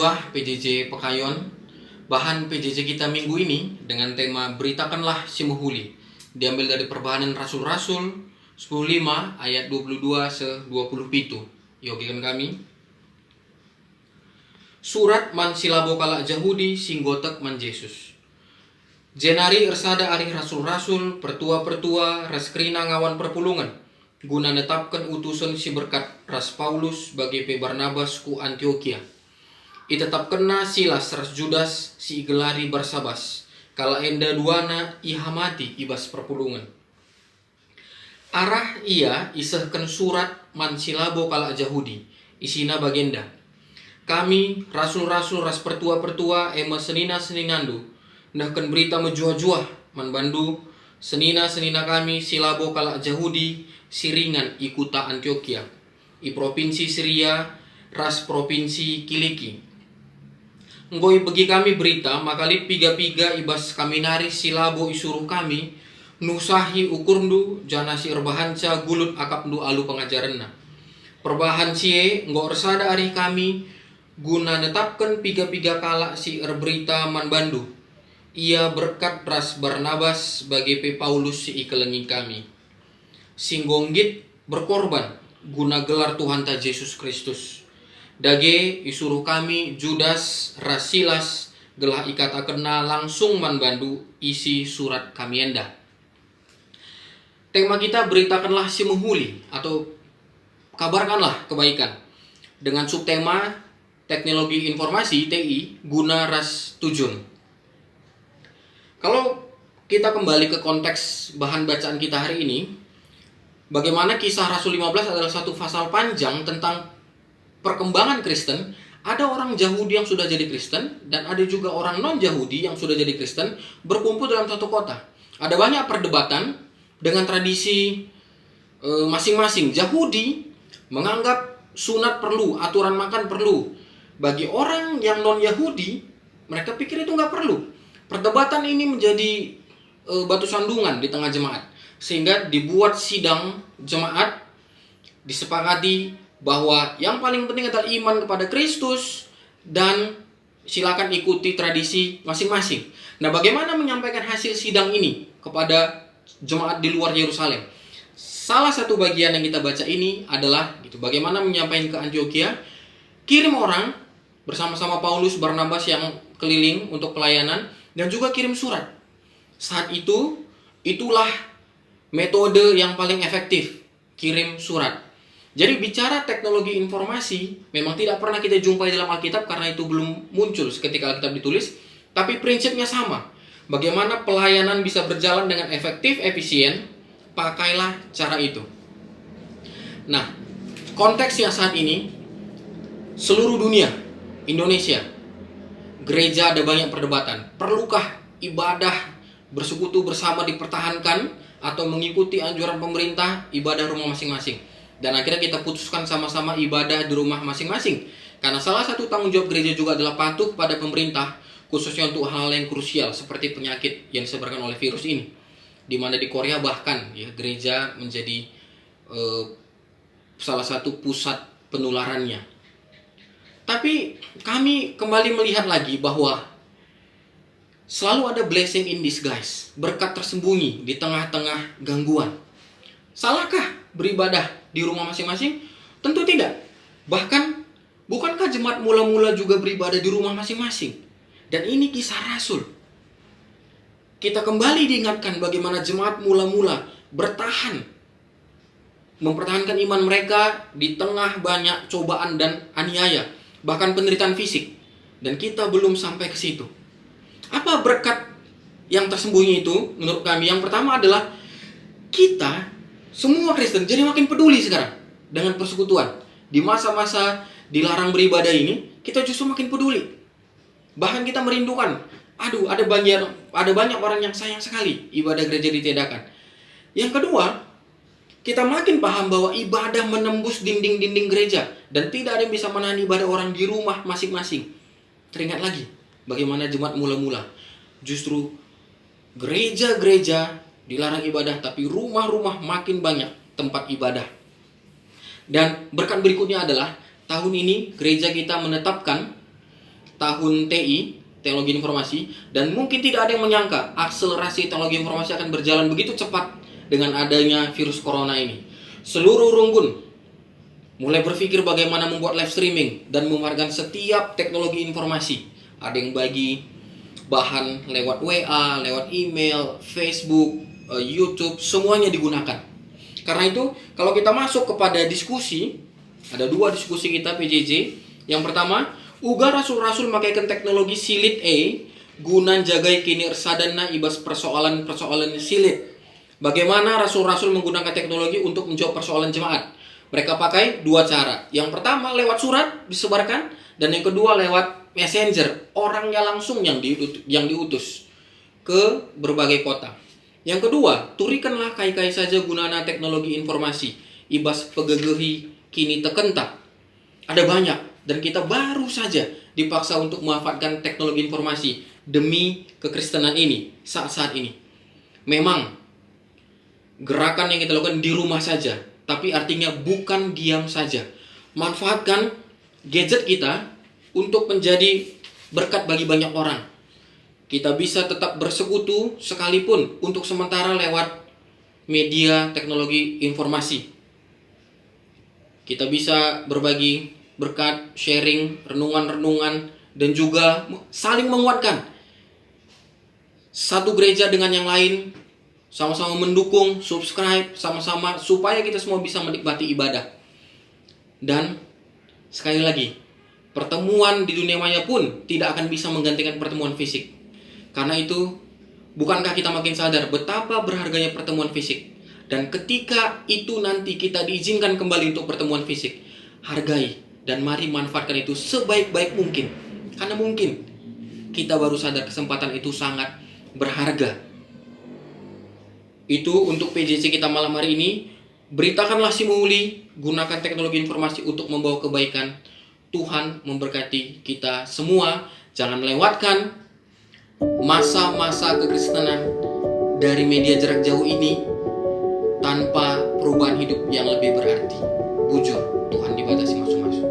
Alhamdulillah PJJ Pekayon. Bahan PJJ kita minggu ini dengan tema Beritakanlah si Muhuli, diambil dari Perbahanan Rasul-Rasul 10:5 ayat 22-27. Yogikan kami. Surat man silabo kalak Jahudi singgotek man Yesus. Jenari ersada arih rasul-rasul, pertua-pertua, raskrina ngawan perpulungan, guna netapkan utusan si berkat ras Paulus bagi pe Barnabas ku Antioquia. Itetapkenna Silas ras Judas si gelari Barsabas, kala enda duana ihamati ibas perpulungan. Arah ia isehken surat man silabo kalak Jahudi, isina bagenda. Kami rasul-rasul ras pertua-pertua ema senina-seninandu, ndahken berita menjuah-juah man bandu senina-senina kami silabo kalak Jahudi siringan ikuta Antioquia, i provinsi Syria ras provinsi Kiliki. Ngoi bagi kami berita makalit piga-piga ibas kami nari silabo isuruh kami nusahi ukurndu janasi erbahanca gulut akapndu alu pengajaranna. Perbahan sie nggo ersada arih kami guna netapkan piga-piga kalak si erberita man bandu. Ia berkat ras Barnabas bagi pe Paulus si ikelengi kami. Singgongit berkorban guna gelar Tuhan ta Yesus Kristus. Dage isuruh kami Judas Rasilas gelah ikata kena langsung man bandu isi surat kami enda. Tema kita beritakanlah si Muhuli atau kabarkanlah kebaikan, dengan subtema teknologi informasi TI guna ras tujun. Kalau kita kembali ke konteks bahan bacaan kita hari ini, bagaimana Kisah Rasul 15 adalah satu pasal panjang tentang perkembangan Kristen. Ada orang Yahudi yang sudah jadi Kristen dan ada juga orang non-Yahudi yang sudah jadi Kristen berkumpul dalam satu kota. Ada banyak perdebatan dengan tradisi masing-masing. Yahudi menganggap sunat perlu, aturan makan perlu. Bagi orang yang non-Yahudi, mereka pikir itu nggak perlu. Perdebatan ini menjadi batu sandungan di tengah jemaat, sehingga dibuat sidang jemaat, disepakati bahwa yang paling penting adalah iman kepada Kristus dan silakan ikuti tradisi masing-masing. Nah, bagaimana menyampaikan hasil sidang ini kepada jemaat di luar Yerusalem? Salah satu bagian yang kita baca ini adalah bagaimana menyampaikan ke Antioquia, kirim orang bersama-sama Paulus Barnabas yang keliling untuk pelayanan dan juga kirim surat. Saat itu, itulah metode yang paling efektif, kirim surat. Jadi bicara teknologi informasi memang tidak pernah kita jumpai dalam Alkitab karena itu belum muncul ketika Alkitab ditulis, tapi prinsipnya sama. Bagaimana pelayanan bisa berjalan dengan efektif, efisien, pakailah cara itu. Nah, konteksnya saat ini seluruh dunia, Indonesia, gereja ada banyak perdebatan. Perlukah ibadah bersekutu bersama dipertahankan atau mengikuti anjuran pemerintah ibadah rumah masing-masing? Dan akhirnya kita putuskan sama-sama ibadah di rumah masing-masing. Karena salah satu tanggung jawab gereja juga adalah patuh pada pemerintah, khususnya untuk hal-hal yang krusial seperti penyakit yang disebarkan oleh virus ini. Di mana di Korea bahkan gereja menjadi salah satu pusat penularannya. Tapi kami kembali melihat lagi bahwa selalu ada blessing in disguise, berkat tersembunyi di tengah-tengah gangguan. Salahkah beribadah di rumah masing-masing? Tentu tidak. Bahkan, bukankah jemaat mula-mula juga beribadah di rumah masing-masing? Dan ini kisah Rasul. Kita kembali diingatkan bagaimana jemaat mula-mula bertahan, mempertahankan iman mereka di tengah banyak cobaan dan aniaya, bahkan penderitaan fisik. Dan kita belum sampai ke situ. Apa berkat yang tersembunyi itu menurut kami? Yang pertama adalah kita semua Kristen jadi makin peduli sekarang dengan persekutuan. Di masa-masa dilarang beribadah ini, kita justru makin peduli. Bahkan kita merindukan, ada banyak orang yang sayang sekali ibadah gereja ditiadakan. Yang kedua, kita makin paham bahwa ibadah menembus dinding-dinding gereja dan tidak ada yang bisa menahan ibadah orang di rumah masing-masing. Teringat lagi bagaimana jemaat mula-mula. Justru gereja-gereja dilarang ibadah, tapi rumah-rumah makin banyak tempat ibadah. Dan berkat berikutnya adalah tahun ini gereja kita menetapkan tahun TI, teknologi informasi, dan mungkin tidak ada yang menyangka akselerasi teknologi informasi akan berjalan begitu cepat dengan adanya virus corona ini. Seluruh Runggun mulai berpikir bagaimana membuat live streaming dan memanfaatkan setiap teknologi informasi. Ada yang bagi bahan lewat WA, lewat email, Facebook, YouTube, semuanya digunakan. Karena itu, kalau kita masuk kepada diskusi, ada 2 diskusi kita PJJ. Yang pertama, uga rasul-rasul makaikan teknologi silit guna jagai kini ersadana ibas persoalan-persoalan silit. Bagaimana rasul-rasul menggunakan teknologi untuk menjawab persoalan jemaat? Mereka pakai 2 cara. Yang pertama lewat surat disebarkan, dan yang kedua lewat messenger, orangnya langsung yang diutus ke berbagai kota. Yang kedua, turikanlah kai-kai saja gunana teknologi informasi, ibas pegegehi kini tekentap. Ada banyak, dan kita baru saja dipaksa untuk memanfaatkan teknologi informasi demi kekristenan ini saat-saat ini. Memang gerakan yang kita lakukan di rumah saja, tapi artinya bukan diam saja. Manfaatkan gadget kita untuk menjadi berkat bagi banyak orang. Kita bisa tetap bersekutu sekalipun untuk sementara lewat media teknologi informasi. Kita bisa berbagi berkat, sharing, renungan-renungan, dan juga saling menguatkan. Satu gereja dengan yang lain, sama-sama mendukung, subscribe, sama-sama supaya kita semua bisa menikmati ibadah. Dan sekali lagi, pertemuan di dunia maya pun tidak akan bisa menggantikan pertemuan fisik. Karena itu, bukankah kita makin sadar betapa berharganya pertemuan fisik? Dan ketika itu nanti kita diizinkan kembali untuk pertemuan fisik, hargai dan mari manfaatkan itu sebaik-baik mungkin. Karena mungkin kita baru sadar kesempatan itu sangat berharga. Itu untuk PJC kita malam hari ini. Beritakanlah si Muli, gunakan teknologi informasi untuk membawa kebaikan. Tuhan memberkati kita semua. Jangan lewatkan masa-masa kekristenan dari media jarak jauh ini tanpa perubahan hidup yang lebih berarti. Bujur, Tuhan dibatasi masuk-masuk.